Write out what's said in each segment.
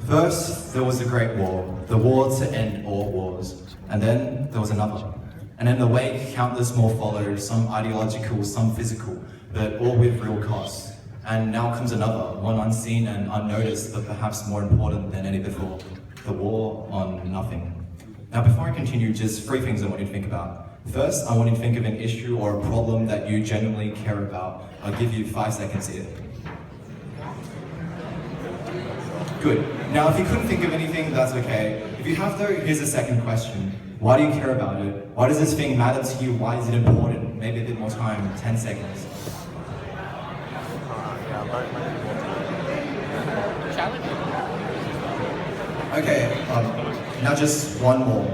First, there was the Great War, the war to end all wars. And then there was another. And in the wake, countless more followed, some ideological, some physical, but all with real costs. And now comes another, one unseen and unnoticed, but perhaps more important than any before, the war on nothing. Now before I continue, just three things I want you to think about. First, I want you to think of an issue or a problem that you genuinely care about. I'll give you 5 seconds here. Good. Now, if you couldn't think of anything, that's okay. If you have though, here's a second question. Why do you care about it? Why does this thing matter to you? Why is it important? Maybe a bit more time, 10 seconds. Okay, now just one more.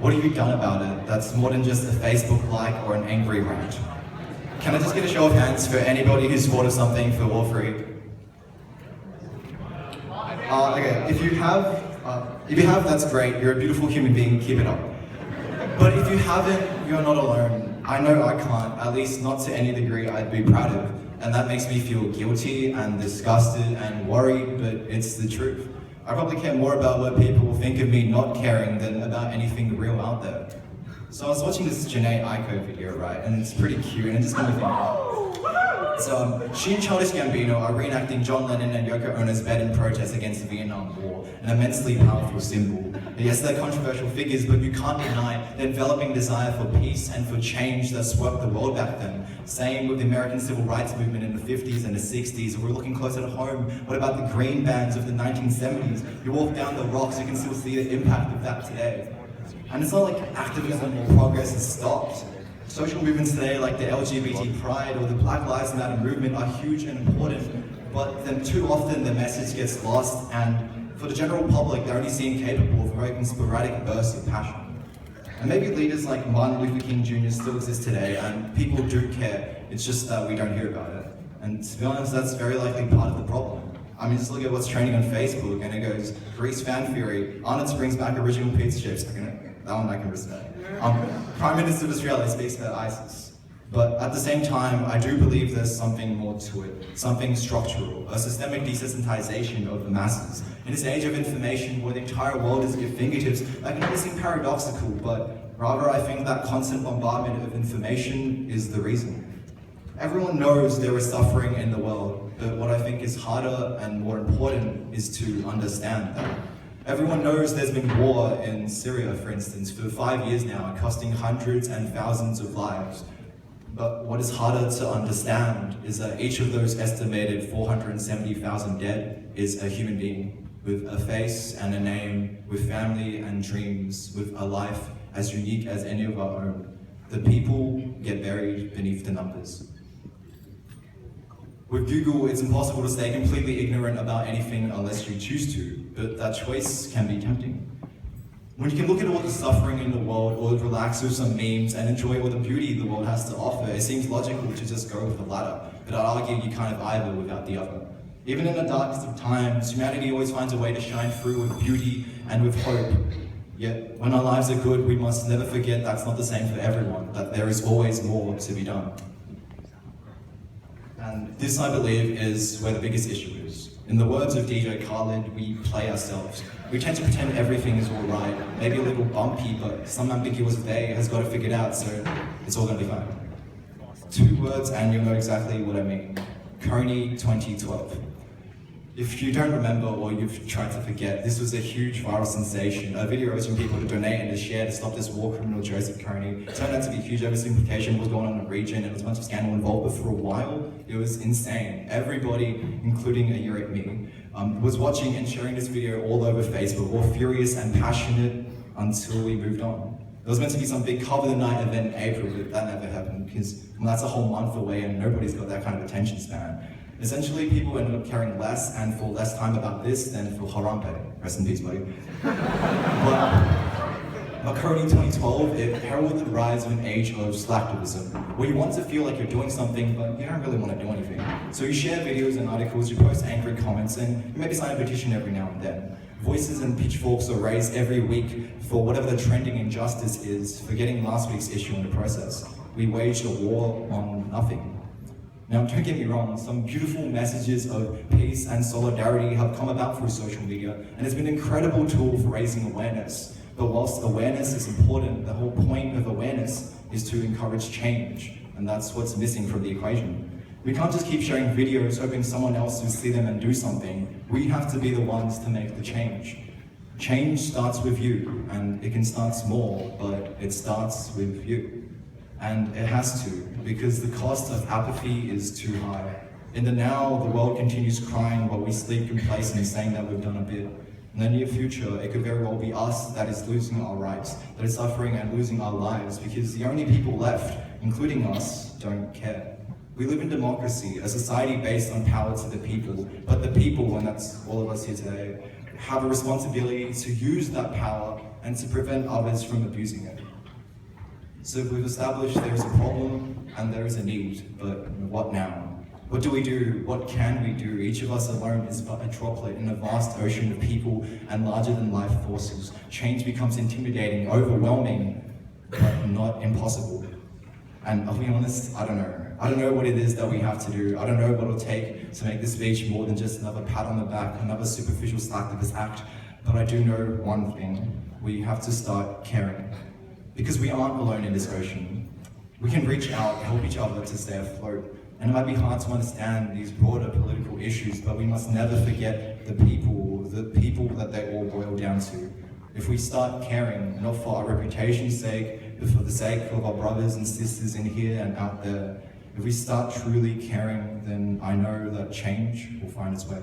What have you done about it that's more than just a Facebook like or an angry rant? Can I just get a show of hands for anybody who's thought of something for War 3? Okay, if you have, that's great. You're a beautiful human being, keep it up. But if you haven't, you're not alone. I know I can't, at least not to any degree I'd be proud of. And that makes me feel guilty and disgusted and worried, but it's the truth. I probably care more about what people think of me not caring than about anything real out there. So I was watching this Janae Aiko video, right, and it's pretty cute, and it just made me think. So she and Childish Gambino are reenacting John Lennon and Yoko Ono's bed in protest against the Vietnam War, an immensely powerful symbol. Yes, they're controversial figures, but you can't deny the enveloping desire for peace and for change that swept the world back then. Same with the American Civil Rights Movement in the 50s and the 60s. We're looking closer to home. What about the green bands of the 1970s? You walk down the rocks, you can still see the impact of that today. And it's not like activism or progress has stopped. Social movements today like the LGBT Pride or the Black Lives Matter movement are huge and important, but then too often the message gets lost, and for the general public, they're only seen capable of making sporadic bursts of passion. And maybe leaders like Martin Luther King Jr. still exist today, and people do care, it's just that we don't hear about it. And to be honest, that's very likely part of the problem. I mean, just look at what's trending on Facebook, and it goes, Grease fan theory, Arnott's brings back original pizza chips. That one I can respect. Prime Minister of Australia speaks about ISIS. But at the same time, I do believe there's something more to it, something structural, a systemic desensitization of the masses. In this age of information where the entire world is at your fingertips, that can only seem paradoxical, but rather I think that constant bombardment of information is the reason. Everyone knows there is suffering in the world, but what I think is harder and more important is to understand that. Everyone knows there's been war in Syria, for instance, for 5 years now, costing hundreds and thousands of lives. But what is harder to understand is that each of those estimated 470,000 dead is a human being, with a face and a name, with family and dreams, with a life as unique as any of our own. The people get buried beneath the numbers. With Google, it's impossible to stay completely ignorant about anything unless you choose to, but that choice can be tempting. When you can look at all the suffering in the world, or relax with some memes, and enjoy all the beauty the world has to offer, it seems logical to just go with the latter, but I'd argue you can't have either without the other. Even in the darkest of times, humanity always finds a way to shine through with beauty and with hope. Yet, when our lives are good, we must never forget that's not the same for everyone, that there is always more to be done. And this, I believe, is where the biggest issue is. In the words of DJ Khaled, we play ourselves. We tend to pretend everything is all right, maybe a little bumpy, but some ambiguous they has got it figured out, so it's all gonna be fine. 2 words and you'll know exactly what I mean. Coney 2012. If you don't remember or you've tried to forget, this was a huge viral sensation. A video urging people to donate and to share to stop this war criminal Joseph Coney. It turned out to be a huge oversimplification of what was going on in the region, and there was a bunch of scandal involved, but for a while, it was insane. Everybody, including a year at me, was watching and sharing this video all over Facebook, all furious and passionate until we moved on. There was meant to be some big cover the night event in April, but that never happened, because that's a whole month away and nobody's got that kind of attention span. Essentially, people ended up caring less and for less time about this than for Harambe. Rest in peace, buddy. But Coney 2012, it heralded the rise of an age of slacktivism, where you want to feel like you're doing something, but you don't really want to do anything. So you share videos and articles, you post angry comments, and you maybe sign a petition every now and then. Voices and pitchforks are raised every week for whatever the trending injustice is, forgetting last week's issue in the process. We waged a war on nothing. Now, don't get me wrong, some beautiful messages of peace and solidarity have come about through social media, and it's been an incredible tool for raising awareness. But whilst awareness is important, the whole point of awareness is to encourage change, and that's what's missing from the equation. We can't just keep sharing videos hoping someone else will see them and do something. We have to be the ones to make the change. Change starts with you, and it can start small, but it starts with you. And it has to, because the cost of apathy is too high. In the now, the world continues crying while we sleep complacent saying that we've done a bit. In the near future, it could very well be us that is losing our rights, that is suffering and losing our lives, because the only people left, including us, don't care. We live in democracy, a society based on power to the people, but the people, and that's all of us here today, have a responsibility to use that power and to prevent others from abusing it. So we've established there is a problem and there is a need, but what now? What do we do? What can we do? Each of us alone is but a droplet in a vast ocean of people and larger than life forces. Change becomes intimidating, overwhelming, but not impossible. And I'll be honest, I don't know. I don't know what it is that we have to do. I don't know what it'll take to make this speech more than just another pat on the back, another superficial activist act. But I do know one thing. We have to start caring. Because we aren't alone in this ocean. We can reach out, help each other to stay afloat. And it might be hard to understand these broader political issues, but we must never forget the people that they all boil down to. If we start caring, not for our reputation's sake, but for the sake of our brothers and sisters in here and out there, if we start truly caring, then I know that change will find its way.